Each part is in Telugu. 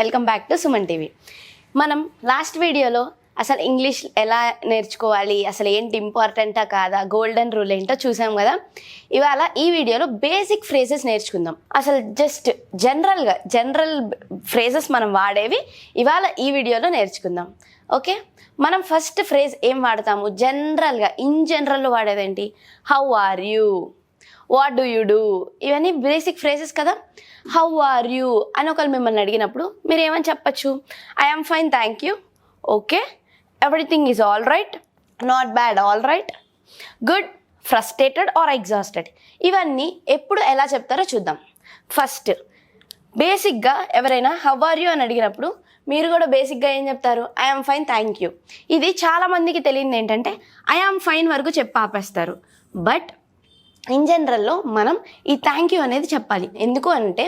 Welcome back to Suman TV. మనం లాస్ట్ వీడియోలో అసలు ఇంగ్లీష్ ఎలా నేర్చుకోవాలి, అసలు ఏంటి ఇంపార్టెంటా కాదా, గోల్డెన్ రూల్ ఏంటో చూసాం కదా. ఇవాళ ఈ వీడియోలో బేసిక్ ఫ్రేజెస్ నేర్చుకుందాం. అసలు జస్ట్ జనరల్ ఫ్రేజెస్ మనం వాడేవి ఇవాళ ఈ వీడియోలో నేర్చుకుందాం. ఓకే, మనం ఫస్ట్ ఫ్రేజ్ ఏం వాడతాము? ఇన్ జనరల్లో వాడేదేంటి? How are you, what do you do, ఇవన్నీ బేసిక్ ఫ్రేజెస్ కదా. హౌ ఆర్ యూ అని ఒకళ్ళు మిమ్మల్ని అడిగినప్పుడు మీరు ఏమని చెప్పచ్చు? I am fine, thank you, okay, everything is all right, not bad, all right, good, frustrated or exhausted. ఇవన్నీ ఎప్పుడు ఎలా చెప్తారో చూద్దాం. ఫస్ట్ బేసిక్గా ఎవరైనా హౌ ఆర్ యూ అని అడిగినప్పుడు మీరు కూడా బేసిక్గా ఏం చెప్తారు? I am fine, thank you. ఇది చాలామందికి తెలియదు ఏంటంటే ఐ ఆమ్ ఫైన్ వరకు చెప్పి ఆపేస్తారు. బట్ ఇన్ జనరల్లో మనం ఈ థ్యాంక్ యూ అనేది చెప్పాలి. ఎందుకు అంటే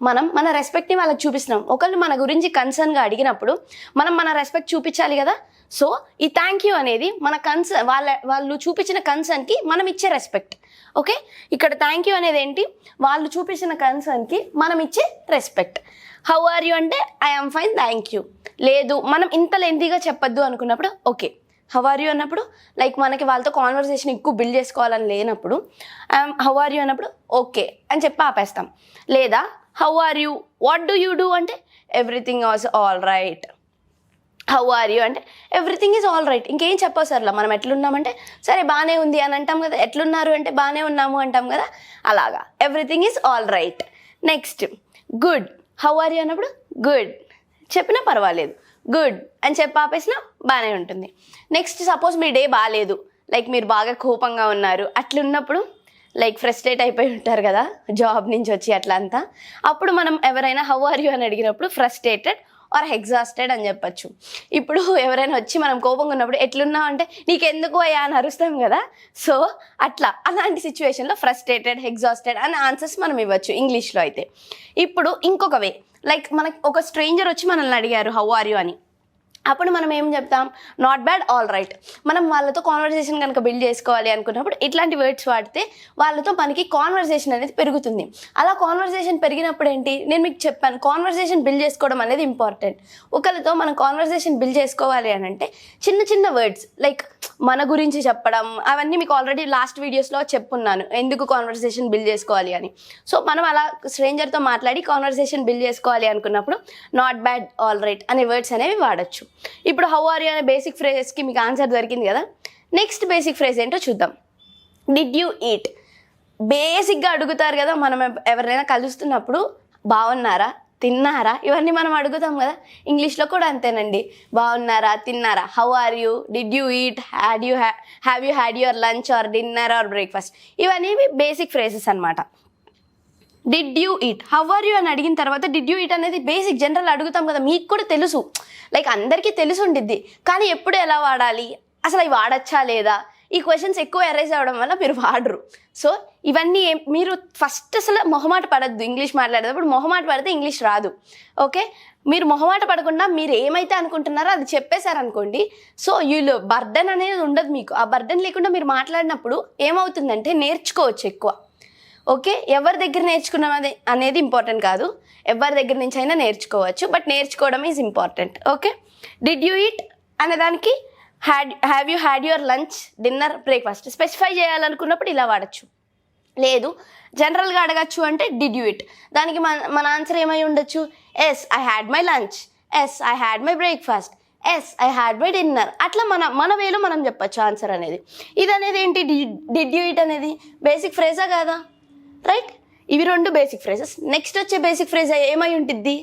మనం మన రెస్పెక్ట్ని వాళ్ళకి చూపిస్తున్నాం. ఒకళ్ళు మన గురించి కన్సర్న్గా అడిగినప్పుడు మనం మన రెస్పెక్ట్ చూపించాలి కదా. సో ఈ థ్యాంక్ యూ అనేది మన వాళ్ళు చూపించిన కన్సర్న్కి మనం ఇచ్చే రెస్పెక్ట్. ఓకే, ఇక్కడ థ్యాంక్ యూ అనేది ఏంటి? వాళ్ళు చూపించిన కన్సర్న్కి మనం ఇచ్చే రెస్పెక్ట్. హౌ ఆర్ యూ అంటే I am fine, thank you. లేదు మనం ఇంత లెంతీగా చెప్పొద్దు అనుకున్నప్పుడు ఓకే, హౌ ఆర్ యూ అన్నప్పుడు లైక్ మనకి వాళ్ళతో కాన్వర్సేషన్ ఎక్కువ బిల్డ్ చేసుకోవాలని లేనప్పుడు హౌ ఆర్ యూ అన్నప్పుడు ఓకే అని చెప్పి ఆపేస్తాం. లేదా how are you, what do you do అంటే everything is all right. How are you అంటే ఎవ్రీథింగ్ ఈజ్ ఆల్ రైట్. ఇంకేం చెప్పవసరలా. మనం ఎట్లున్నామంటే సరే బాగానే ఉంది అని అంటాం కదా. ఎట్లున్నారు అంటే బాగానే ఉన్నాము అంటాం కదా. అలాగా everything is all right. Next good. How are you అన్నప్పుడు గుడ్ చెప్పినా పర్వాలేదు, గుడ్ అని చెప్పి ఆపేసినా బాగానే ఉంటుంది. నెక్స్ట్ సపోజ్ మీ డే బాగాలేదు, లైక్ మీరు బాగా కోపంగా ఉన్నారు, అట్లున్నప్పుడు లైక్ ఫ్రస్ట్రేట్ అయిపోయి ఉంటారు కదా జాబ్ నుంచి వచ్చి అట్లా అంతా. అప్పుడు మనం ఎవరైనా హౌ ఆర్ యూ అని అడిగినప్పుడు ఫ్రస్ట్రేటెడ్ ఆర్ ఎగ్జాస్టెడ్ అని చెప్పచ్చు. ఇప్పుడు ఎవరైనా వచ్చి మనం కోపంగా ఉన్నప్పుడు ఎట్లున్నావు అంటే నీకెందుకు అయ్యా అని అరుస్తాం కదా. సో అలాంటి సిచ్యువేషన్లో ఫ్రస్ట్రేటెడ్, ఎగ్జాస్టెడ్ అనే ఆన్సర్స్ మనం ఇవ్వచ్చు ఇంగ్లీష్లో అయితే. ఇప్పుడు ఇంకొక వే, లైక్ మనకి ఒక స్ట్రేంజర్ వచ్చి మనల్ని అడిగారు హౌ ఆర్ యూ అని. అప్పుడు మనం ఏం చెప్తాం? Not bad, all right. మనం వాళ్ళతో కాన్వర్సేషన్ కనుక బిల్డ్ చేసుకోవాలి అనుకున్నప్పుడు ఇట్లాంటి వర్డ్స్ వాడితే వాళ్ళతో మనకి కాన్వర్సేషన్ అనేది పెరుగుతుంది. అలా కాన్వర్సేషన్ పెరిగినప్పుడు ఏంటి, నేను మీకు చెప్పాను కాన్వర్సేషన్ బిల్డ్ చేసుకోవడం అనేది ఇంపార్టెంట్. ఒకరితో మనం కాన్వర్సేషన్ బిల్డ్ చేసుకోవాలి అని అంటే చిన్న చిన్న వర్డ్స్ లైక్ మన గురించి చెప్పడం, అవన్నీ మీకు ఆల్రెడీ లాస్ట్ వీడియోస్లో చెప్పున్నాను ఎందుకు కాన్వర్సేషన్ బిల్డ్ చేసుకోవాలి అని. సో మనం అలా స్ట్రేంజర్తో మాట్లాడి కాన్వర్సేషన్ బిల్డ్ చేసుకోవాలి అనుకున్నప్పుడు నాట్ బ్యాడ్, ఆల్ రైట్ అనే వర్డ్స్ అనేవి వాడచ్చు. ఇప్పుడు హౌ ఆర్ యూ అనే బేసిక్ ఫ్రేజెస్కి మీకు ఆన్సర్ దొరికింది కదా. నెక్స్ట్ బేసిక్ ఫ్రేజ్ ఏంటో చూద్దాం. Did you eat. బేసిక్గా అడుగుతారు కదా మనం ఎవరైనా కలుస్తున్నప్పుడు, బాగున్నారా, తిన్నారా, ఇవన్నీ మనం అడుగుతాం కదా. ఇంగ్లీష్లో కూడా అంతేనండి. బాగున్నారా, తిన్నారా, how are you, did you eat, have you had your lunch or dinner or breakfast, ఇవన్నీ బేసిక్ ఫ్రేజెస్ అనమాట. Did you eat, how are you అని అడిగిన తర్వాత డిడ్ యూ ఈట్ అనేది బేసిక్ జనరల్ అడుగుతాం కదా. మీకు కూడా తెలుసు, లైక్ అందరికీ తెలిసి ఉండిద్ది. కానీ ఎప్పుడు ఎలా వాడాలి, అసలు అవి వాడచ్చా లేదా, ఈ క్వశ్చన్స్ ఎక్కువ అరైజ్ అవ్వడం వల్ల మీరు వాడరు. సో ఇవన్నీ మీరు ఫస్ట్ అసలు మొహమాట పడద్దు. ఇంగ్లీష్ మాట్లాడేటప్పుడు మొహమాట పడితే ఇంగ్లీష్ రాదు. ఓకే, మీరు మొహమాట పడకుండా మీరు ఏమైతే అనుకుంటున్నారో అది చెప్పేశారనుకోండి. సో బర్డెన్ అనేది ఉండదు మీకు. ఆ బర్డెన్ లేకుండా మీరు మాట్లాడినప్పుడు ఏమవుతుందంటే నేర్చుకోవచ్చు ఎక్కువ. ఓకే, ఎవరి దగ్గర నేర్చుకున్నాం అనేది ఇంపార్టెంట్ కాదు, ఎవరి దగ్గర నుంచి అయినా నేర్చుకోవచ్చు. బట్ నేర్చుకోవడం is important. Okay, did you eat అనేదానికి have you had your lunch, dinner, breakfast specify చేయాలనుకున్నప్పుడు ఇలా వాడచ్చు. లేదు జనరల్గా అడగచ్చు అంటే డిడ్ యూ ఈట్. దానికి మన ఆన్సర్ ఏమై ఉండొచ్చు? Yes I had my lunch, yes I had my breakfast, yes I had my dinner. అట్లా మన వేలో మనం చెప్పచ్చు ఆన్సర్ అనేది. ఇది అనేది ఏంటి? డిడ్ యూ ఈట్ అనేది బేసిక్ ఫ్రేజా కాదా? రైట్, ఇవి రెండు బేసిక్ ఫ్రేజెస్. నెక్స్ట్ వచ్చే బేసిక్ ఫ్రేజ్ ఏమై ఉంటుంది?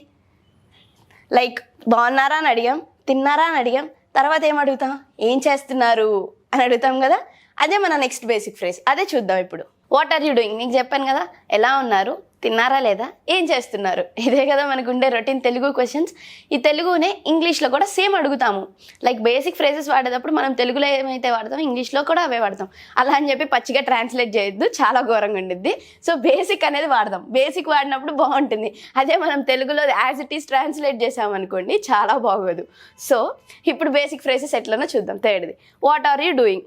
లైక్ బాగున్నారా అని అడిగాం, తిన్నారా అని అడిగాం, తర్వాత ఏం అడుగుతాం? ఏం చేస్తున్నారు అని అడుగుతాం కదా. అదే మన నెక్స్ట్ బేసిక్ ఫ్రేజ్. అదే చూద్దాం ఇప్పుడు. వాట్ ఆర్ యూ డూయింగ్, నీకు చెప్పాను కదా, ఎలా ఉన్నారు, తిన్నారా లేదా, ఏం చేస్తున్నారు, ఇదే కదా మనకు ఉండే రొటీన్ తెలుగు క్వశ్చన్స్. ఈ తెలుగునే ఇంగ్లీష్లో కూడా సేమ్ అడుగుతాము. లైక్ బేసిక్ ఫ్రేజెస్ వాడేటప్పుడు మనం తెలుగులో ఏమైతే వాడతాం ఇంగ్లీష్లో కూడా అవే వాడతాం. అలా అని చెప్పి పచ్చిగా ట్రాన్స్లేట్ చేయొద్దు, చాలా ఘోరంగా ఉండిద్ది. సో బేసిక్ అనేది వాడదాం. బేసిక్ వాడినప్పుడు బాగుంటుంది. అదే మనం తెలుగులో యాజ్ ఇట్ ఈస్ ట్రాన్స్లేట్ చేసామనుకోండి చాలా బాగోదు. సో ఇప్పుడు బేసిక్ ఫ్రేజెస్ ఎట్లనో చూద్దాం. థర్డ్ది వాట్ ఆర్ యూ డూయింగ్.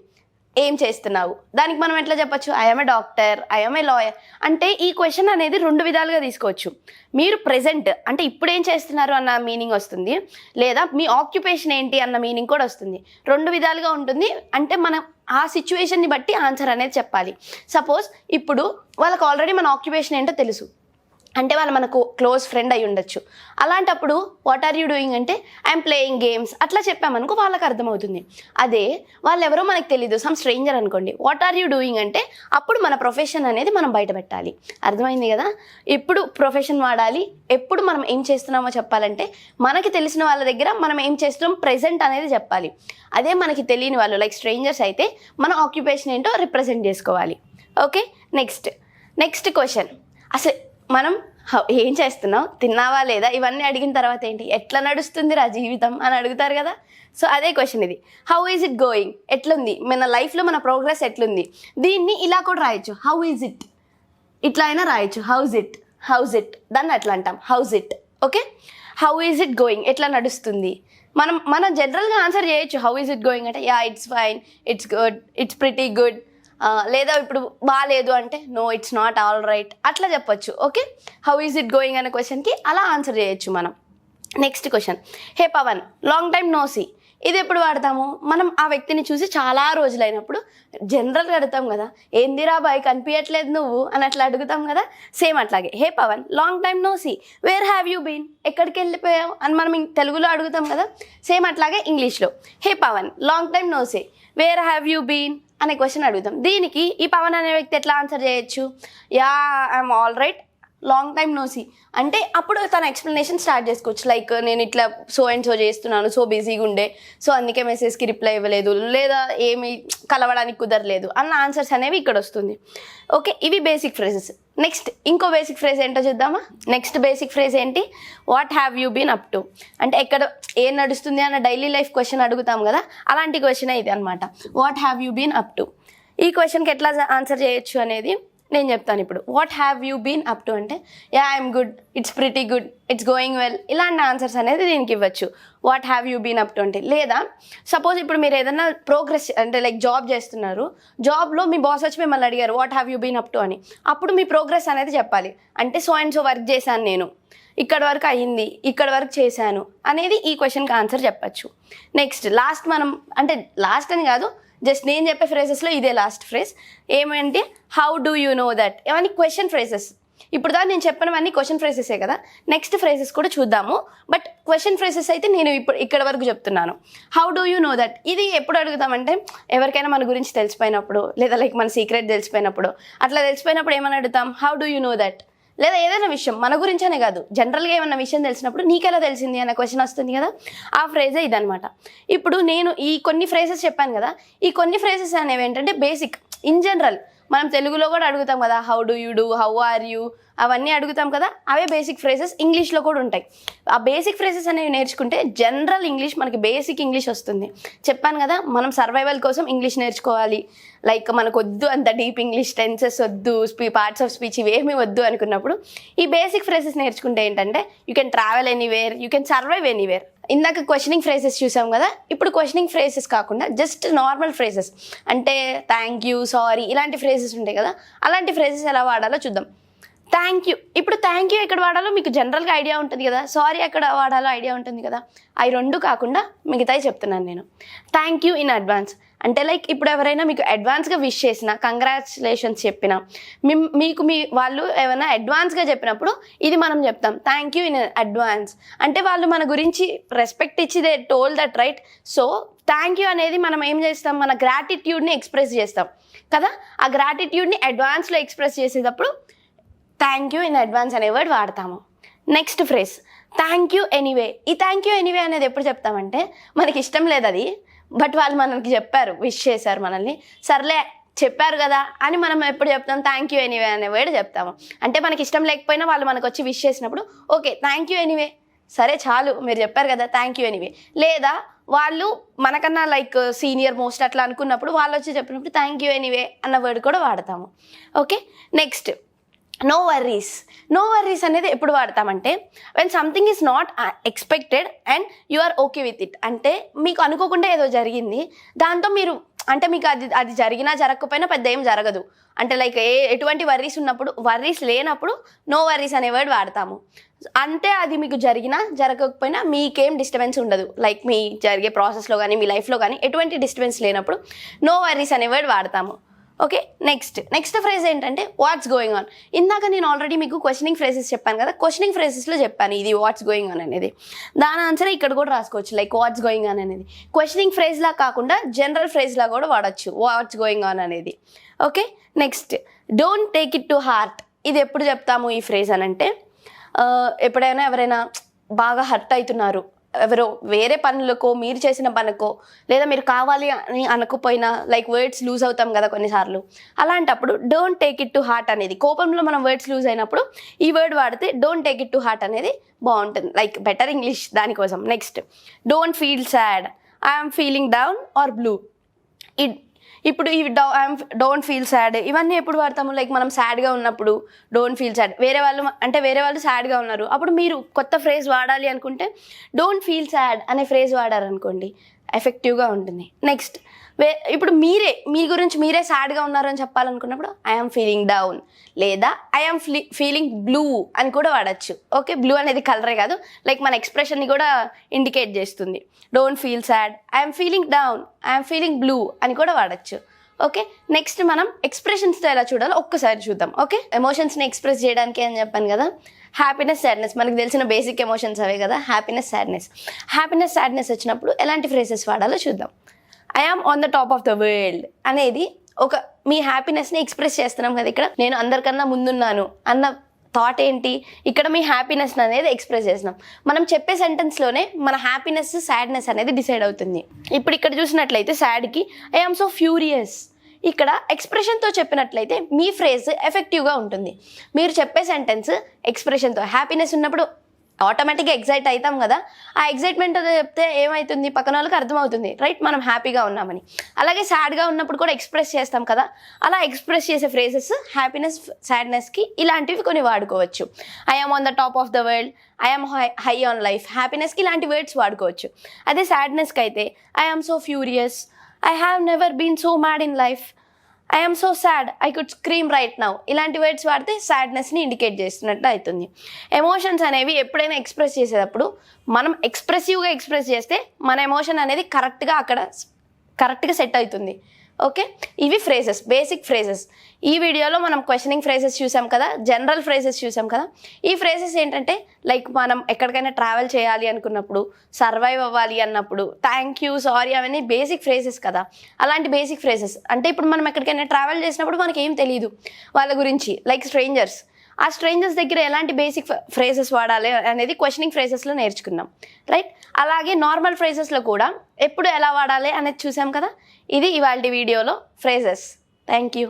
ఏం చేస్తున్నావు, దానికి మనం ఎట్లా చెప్పచ్చు, I'm a doctor, I'm a lawyer. అంటే ఈ క్వశ్చన్ అనేది 2 విధాలుగా తీసుకోవచ్చు. మీరు ప్రెజెంట్ అంటే ఇప్పుడు ఏం చేస్తున్నారు అన్న మీనింగ్ వస్తుంది, లేదా మీ ఆక్యుపేషన్ ఏంటి అన్న మీనింగ్ కూడా వస్తుంది. 2 విధాలుగా ఉంటుంది. అంటే మనం ఆ సిచ్యువేషన్ని బట్టి ఆన్సర్ అనేది చెప్పాలి. సపోజ్ ఇప్పుడు వాళ్ళకి ఆల్రెడీ మన ఆక్యుపేషన్ ఏంటో తెలుసు, అంటే వాళ్ళు మనకు క్లోజ్ ఫ్రెండ్ అయి ఉండొచ్చు. అలాంటప్పుడు వాట్ ఆర్ యూ డూయింగ్ అంటే ఐఎమ్ ప్లేయింగ్ గేమ్స్ అట్లా చెప్పామనుకో వాళ్ళకి అర్థమవుతుంది. అదే వాళ్ళు ఎవరో మనకు తెలీదు, సమ్ స్ట్రేంజర్ అనుకోండి, వాట్ ఆర్ యూ డూయింగ్ అంటే అప్పుడు మన ప్రొఫెషన్ అనేది మనం బయట పెట్టాలి. అర్థమైంది కదా? ఎప్పుడు ప్రొఫెషన్ వాడాలి, ఎప్పుడు మనం ఏం చేస్తున్నామో చెప్పాలంటే మనకి తెలిసిన వాళ్ళ దగ్గర మనం ఏం చేస్తున్నాం ప్రెజెంట్ అనేది చెప్పాలి. అదే మనకి తెలియని వాళ్ళు లైక్ స్ట్రేంజర్స్ అయితే మన ఆక్యుపేషన్ ఏంటో రిప్రజెంట్ చేసుకోవాలి. ఓకే, నెక్స్ట్ క్వశ్చన్, అసలు మనం ఏం చేస్తున్నావు, తిన్నావా లేదా, ఇవన్నీ అడిగిన తర్వాత ఏంటి, ఎట్లా నడుస్తుంది రా జీవితం అని అడుగుతారు కదా. సో అదే క్వశ్చన్ ఇది. హౌ ఈజ్ ఇట్ గోయింగ్, ఎట్లుంది మన లైఫ్లో మన ప్రోగ్రెస్ ఎట్లుంది. దీన్ని ఇలా కూడా రాయొచ్చు, హౌ ఈజ్ ఇట్, ఇట్లా అయినా రాయొచ్చు, హౌజ్ ఇట్ దాన్ని అట్లా అంటాం, how's it. Okay, how is it going, ఎట్లా నడుస్తుంది. మనం జనరల్గా ఆన్సర్ చేయొచ్చు, హౌ ఈజ్ ఇట్ గోయింగ్ అంటే yeah it's fine, it's good, it's pretty good. లేదా ఇప్పుడు బాగాలేదు అంటే no it's not all right అట్లా చెప్పొచ్చు. Okay, how is it going అనే క్వశ్చన్కి అలా ఆన్సర్ చేయొచ్చు మనం. Next question, hey Pavan long time no see. ఇది ఎప్పుడు వాడతాము, మనం ఆ వ్యక్తిని చూసి చాలా రోజులైనప్పుడు జనరల్గా అడుగుతాం కదా, ఏందిరా బాయ్ కనిపించట్లేదు నువ్వు అని అట్లా అడుగుతాం కదా. సేమ్ అట్లాగే, hey Pavan long time no see, where have you been, ఎక్కడికి వెళ్ళిపోయావు అని మనం తెలుగులో అడుగుతాం కదా. సేమ్ అట్లాగే ఇంగ్లీష్లో, hey Pavan long time no see, where have you been అనే క్వశ్చన్ అడుగుతాం. దీనికి ఈ పవన్ అనే వ్యక్తి ఎట్లా ఆన్సర్ చేయొచ్చు, yeah I'm all right long time no see అంటే అప్పుడు తన ఎక్స్ప్లెనేషన్ స్టార్ట్ చేసుకోవచ్చు. లైక్ నేను ఇట్లా సో అండ్ సో చేస్తున్నాను, సో బిజీగా ఉండే, సో అందుకే మెసేజ్కి రిప్లై ఇవ్వలేదు, లేదా ఏమి కలవడానికి కుదరలేదు అన్న ఆన్సర్స్ అనేవి ఇక్కడ వస్తుంది. ఓకే, ఇవి బేసిక్ ఫ్రేజెస్. నెక్స్ట్ ఇంకో బేసిక్ ఫ్రేజ్ ఏంటో చూద్దామా. నెక్స్ట్ బేసిక్ ఫ్రేజ్ ఏంటి, what have you been up to. అంటే ఎక్కడ ఏం నడుస్తుంది అన్న డైలీ లైఫ్ క్వశ్చన్ అడుగుతాం కదా, అలాంటి క్వశ్చన్ ఇది అనమాట. What have you been up to. ఈ క్వశ్చన్కి ఎట్లా ఆన్సర్ చేయొచ్చు అనేది నేను చెప్తాను ఇప్పుడు. What have you been up to అంటే yeah I'm good, it's pretty good, it's going well, ఇలాంటి ఆన్సర్స్ అనేది దీనికి ఇవ్వచ్చు. What have you been up to అంటే, లేదా సపోజ్ ఇప్పుడు మీరు ఏదైనా ప్రోగ్రెస్ అంటే లైక్ జాబ్ చేస్తున్నారు, జాబ్లో మీ బాస్ వచ్చి మిమ్మల్ని అడిగారు what have you been up to అని, అప్పుడు మీ ప్రోగ్రెస్ అనేది చెప్పాలి. అంటే సో అండ్ సో వర్క్ చేశాను నేను, ఇక్కడ వరకు అయ్యింది, ఇక్కడ వరకు చేశాను అనేది ఈ క్వశ్చన్కి ఆన్సర్ చెప్పచ్చు. నెక్స్ట్ లాస్ట్ మనం అంటే లాస్ట్ అని కాదు, జస్ట్ నేను చెప్పే ఫ్రేజెస్లో ఇదే లాస్ట్ ఫ్రేజ్. ఏమంటే how do you know that, ఏమని క్వశ్చన్ ఫ్రేజెస్. ఇప్పుడు దాకా నేను చెప్పినవన్నీ క్వశ్చన్ ఫ్రేజెసే కదా. నెక్స్ట్ ఫ్రేజెస్ కూడా చూద్దాము, బట్ క్వశ్చన్ ఫ్రేజెస్ అయితే నేను ఇక్కడ వరకు చెప్తున్నాను. How do you know that ఇది ఎప్పుడు అడుగుతామంటే ఎవరికైనా మన గురించి తెలిసిపోయినప్పుడు, లేదా లైక్ మన సీక్రెట్ తెలిసిపోయినప్పుడు, అట్లా తెలిసిపోయినప్పుడు ఏమని అడుగుతాం, how do you know that. లేదా ఏదైనా విషయం మన గురించి అనే కాదు, జనరల్గా ఏమన్నా విషయం తెలిసినప్పుడు నీకెలా తెలిసింది అనే క్వశ్చన్ వస్తుంది కదా, ఆ ఫ్రేజే ఇదనమాట. ఇప్పుడు నేను ఈ కొన్ని ఫ్రేజెస్ చెప్పాను కదా, ఈ కొన్ని ఫ్రేజెస్ అనేవి ఏంటంటే బేసిక్ ఇన్ జనరల్ మనం తెలుగులో కూడా అడుగుతాం కదా, how do you do, how are you, అవన్నీ అడుగుతాం కదా. అవే బేసిక్ ఫ్రేజెస్ ఇంగ్లీష్లో కూడా ఉంటాయి. ఆ బేసిక్ ఫ్రేజెస్ అనేవి నేర్చుకుంటే జనరల్ ఇంగ్లీష్ మనకి బేసిక్ ఇంగ్లీష్ వస్తుంది. చెప్పాను కదా, మనం సర్వైవల్ కోసం ఇంగ్లీష్ నేర్చుకోవాలి. లైక్ మనకు వద్దు అంత డీప్ ఇంగ్లీష్, టెన్సెస్ వద్దు, పార్ట్స్ ఆఫ్ స్పీచ్ ఇవేమీ వద్దు అనుకున్నప్పుడు ఈ బేసిక్ ఫ్రేజెస్ నేర్చుకుంటే ఏంటంటే you can travel anywhere, you can survive anywhere. ఇందాక క్వశ్చనింగ్ ఫ్రేజెస్ చూసాం కదా, ఇప్పుడు క్వశ్చనింగ్ ఫ్రేజెస్ కాకుండా జస్ట్ నార్మల్ ఫ్రేజెస్ అంటే థ్యాంక్ యూ, సారీ, ఇలాంటి ఫ్రేజెస్ ఉంటాయి కదా, అలాంటి ఫ్రేజెస్ ఎలా వాడాలో చూద్దాం. థ్యాంక్ యూ, ఇప్పుడు థ్యాంక్ యూ ఎక్కడ వాడాలో మీకు జనరల్గా ఐడియా ఉంటుంది కదా, సారీ ఎక్కడ వాడాలో ఐడియా ఉంటుంది కదా. అవి రెండు కాకుండా మిగతాయి చెప్తున్నాను నేను. థ్యాంక్ యూ ఇన్ అడ్వాన్స్ అంటే లైక్ ఇప్పుడు ఎవరైనా మీకు అడ్వాన్స్గా విష్ చేసినా, కంగ్రాచులేషన్స్ చెప్పినా, మీకు వాళ్ళు ఏమైనా అడ్వాన్స్గా చెప్పినప్పుడు ఇది మనం చెప్తాం థ్యాంక్ యూ ఇన్ అడ్వాన్స్. అంటే వాళ్ళు మన గురించి రెస్పెక్ట్ ఇచ్చి they told that right. So thank you అనేది మనం ఏం చేస్తాం, మన గ్రాటిట్యూడ్ని ఎక్స్ప్రెస్ చేస్తాం కదా. ఆ గ్రాటిట్యూడ్ని అడ్వాన్స్లో ఎక్స్ప్రెస్ చేసేటప్పుడు థ్యాంక్ యూ ఇన్ అడ్వాన్స్ అనే వర్డ్ వాడతాము. Next phrase thank you anyway. ఈ థ్యాంక్ యూ ఎనీవే అనేది ఎప్పుడు చెప్తామంటే మనకి ఇష్టం లేదు అది, బట్ వాళ్ళు మనకి చెప్పారు, విష్ చేశారు మనల్ని, సర్లే చెప్పారు కదా అని మనం ఎప్పుడు చెప్తాం, థ్యాంక్ యూ ఎనీవే అనే వర్డ్ చెప్తాము. అంటే మనకి ఇష్టం లేకపోయినా వాళ్ళు మనకు వచ్చి విష్ చేసినప్పుడు ఓకే థ్యాంక్ యూ ఎనీవే, సరే చాలు మీరు చెప్పారు కదా థ్యాంక్ యూ ఎనీవే. లేదా వాళ్ళు మనకన్నా లైక్ సీనియర్ మోస్ట్ అట్లా అనుకున్నప్పుడు వాళ్ళు వచ్చి చెప్పినప్పుడు థ్యాంక్ యూ ఎనీవే అన్న వర్డ్ కూడా వాడతాము. Okay, next no worries. No worries అనేది ఎప్పుడు వాడతామంటే when something is not expected and you are okay with it. అంటే మీకు అనుకోకుండా ఏదో జరిగింది, దాంతో మీరు అంటే మీకు అది జరిగినా జరగకపోయినా పెద్ద ఏం జరగదు. అంటే లైక్ ఎటువంటి వర్రీస్ ఉన్నప్పుడు, వర్రీస్ లేనప్పుడు నో వర్రీస్ అనే వర్డ్ వాడతాము. అంటే అది మీకు జరిగినా జరగకపోయినా మీకేం డిస్టర్బెన్స్ ఉండదు. లైక్ మీ జరిగే ప్రాసెస్లో కానీ మీ లైఫ్లో కానీ ఎటువంటి డిస్టర్బెన్స్ లేనప్పుడు నో వర్రీస్ అనే వర్డ్ వాడతాము. ఓకే, నెక్స్ట్ ఫ్రేజ్ ఏంటంటే వాట్స్ గోయింగ్ ఆన్. ఇందాక నేను ఆల్రెడీ మీకు క్వశ్చనింగ్ ఫ్రేజెస్ చెప్పాను కదా, క్వశ్చనింగ్ ఫ్రేజెస్లో చెప్పాను ఇది వాట్స్ గోయింగ్ ఆన్ అనేది. దాని ఆన్సర్ ఇక్కడ కూడా రాసుకోవచ్చు, లైక్ వాట్స్ గోయింగ్ ఆన్ అనేది క్వశ్చనింగ్ ఫ్రేజ్లా కాకుండా జనరల్ ఫ్రేజ్లా కూడా వాడచ్చు వాట్స్ గోయింగ్ ఆన్ అనేది. Okay, next don't take it to heart. ఇది ఎప్పుడు చెప్తాము ఈ ఫ్రేజ్ అని అంటే, ఎప్పుడైనా ఎవరైనా బాగా హర్ట్ అవుతున్నారు, ఎవరో వేరే పనులకో మీరు చేసిన పనుకో, లేదా మీరు కావాలి అని అనకపోయినా లైక్ వర్డ్స్ లూజ్ అవుతాం కదా కొన్నిసార్లు, అలాంటప్పుడు don't take it to heart అనేది, కోపంలో మనం వర్డ్స్ లూజ్ అయినప్పుడు ఈ వర్డ్ వాడితే don't take it to heart అనేది బాగుంటుంది, లైక్ బెటర్ ఇంగ్లీష్ దానికోసం. Next don't feel sad, I'm feeling down or blue. ఇప్పుడు ఇవి డోంట్ ఫీల్ సాడ్ ఇవన్నీ ఎప్పుడు వాడతాము, లైక్ మనం సాడ్గా ఉన్నప్పుడు డోంట్ ఫీల్ సాడ్. వేరే వాళ్ళు సాడ్గా ఉన్నారు, అప్పుడు మీరు కొత్త ఫ్రేజ్ వాడాలి అనుకుంటే డోంట్ ఫీల్ సాడ్ అనే ఫ్రేజ్ వాడారనుకోండి, ఎఫెక్టివ్గా ఉంటుంది. నెక్స్ట్ ఇప్పుడు మీ గురించి మీరే సాడ్గా ఉన్నారని చెప్పాలనుకున్నప్పుడు ఐఎమ్ ఫీలింగ్ డౌన్, లేదా ఐఎమ్ ఫీలింగ్ బ్లూ అని కూడా వాడచ్చు. ఓకే, బ్లూ అనేది కలరే కాదు, లైక్ మన ఎక్స్ప్రెషన్ని కూడా ఇండికేట్ చేస్తుంది. Don't feel sad, I'm feeling down, I'm feeling blue అని కూడా వాడచ్చు. ఓకే, నెక్స్ట్ మనం ఎక్స్ప్రెషన్స్తో ఎలా చూడాలో ఒక్కసారి చూద్దాం. ఓకే, ఎమోషన్స్ని ఎక్స్ప్రెస్ చేయడానికి అని చెప్పాను కదా, హ్యాపీనెస్, సాడ్నెస్ మనకు తెలిసిన బేసిక్ ఎమోషన్స్ అవే కదా, హ్యాపీనెస్, సాడ్నెస్ వచ్చినప్పుడు ఎలాంటి ఫ్రేజెస్ వాడాలో చూద్దాం. I am on the top of the world అనేది ఒక మీ హ్యాపీనెస్ని ఎక్స్ప్రెస్ చేస్తున్నాం కదా, ఇక్కడ నేను అందరికన్నా ముందున్నాను అన్న థాట్ ఏంటి, ఇక్కడ మీ హ్యాపీనెస్ అనేది ఎక్స్ప్రెస్ చేస్తున్నాం. మనం చెప్పే సెంటెన్స్లోనే మన హ్యాపీనెస్, సాడ్నెస్ అనేది డిసైడ్ అవుతుంది. ఇప్పుడు ఇక్కడ చూసినట్లయితే సాడ్కి ఐ ఆమ్ సో ఫ్యూరియస్, ఇక్కడ ఎక్స్ప్రెషన్తో చెప్పినట్లయితే మీ ఫ్రేజ్ ఎఫెక్టివ్గా ఉంటుంది. మీరు చెప్పే సెంటెన్స్ ఎక్స్ప్రెషన్తో, హ్యాపీనెస్ ఉన్నప్పుడు ఆటోమేటిక్గా ఎగ్జైట్ అవుతాం కదా, ఆ ఎగ్జైట్మెంట్తో చెప్తే ఏమవుతుంది, పక్కన వాళ్ళకి అర్థమవుతుంది, రైట్, మనం హ్యాపీగా ఉన్నామని. అలాగే సాడ్గా ఉన్నప్పుడు కూడా ఎక్స్ప్రెస్ చేస్తాం కదా, అలా ఎక్స్ప్రెస్ చేసే ఫ్రేజెస్ హ్యాపీనెస్, సాడ్నెస్కి ఇలాంటివి కొన్ని వాడుకోవచ్చు. I am on the top of the world, I am high on life, హ్యాపీనెస్కి ఇలాంటి వర్డ్స్ వాడుకోవచ్చు. అదే సాడ్నెస్కి అయితే I am so furious, I have never been so mad in life, I am so sad, I could scream right now. ఇలాంటి వర్డ్స్ వాడితే సాడ్నెస్ని ఇండికేట్ చేస్తున్నట్టు అవుతుంది. ఎమోషన్స్ అనేవి ఎప్పుడైనా ఎక్స్ప్రెస్ చేసేటప్పుడు మనం ఎక్స్ప్రెసివ్గా ఎక్స్ప్రెస్ చేస్తే మన ఎమోషన్ అనేది కరెక్ట్గా సెట్ అవుతుంది. ఓకే, ఇవి ఫ్రేజెస్, బేసిక్ ఫ్రేజెస్. ఈ వీడియోలో మనం క్వశ్చనింగ్ ఫ్రేజెస్ చూసాం కదా, జనరల్ ఫ్రేజెస్ చూసాం కదా. ఈ ఫ్రేజెస్ ఏంటంటే లైక్ మనం ఎక్కడికైనా ట్రావెల్ చేయాలి అనుకున్నప్పుడు, సర్వైవ్ అవ్వాలి అన్నప్పుడు, థ్యాంక్ యూ, సారీ, అవన్నీ బేసిక్ ఫ్రేజెస్ కదా. అలాంటి బేసిక్ ఫ్రేజెస్ అంటే ఇప్పుడు మనం ఎక్కడికైనా ట్రావెల్ చేసినప్పుడు మనకి ఏం తెలియదు వాళ్ళ గురించి, లైక్ స్ట్రేంజర్స్, ఆ స్ట్రేంజర్స్ దగ్గర ఎలాంటి బేసిక్ ఫ్రేజెస్ వాడాలి అనేది క్వశ్చనింగ్ ఫ్రేజెస్లో నేర్చుకున్నాం, రైట్. అలాగే నార్మల్ ఫ్రేజెస్లో కూడా ఎప్పుడు ఎలా వాడాలి అనేది చూసాం కదా. ఇది ఇవాళ వీడియోలో ఫ్రేజెస్. Thank you.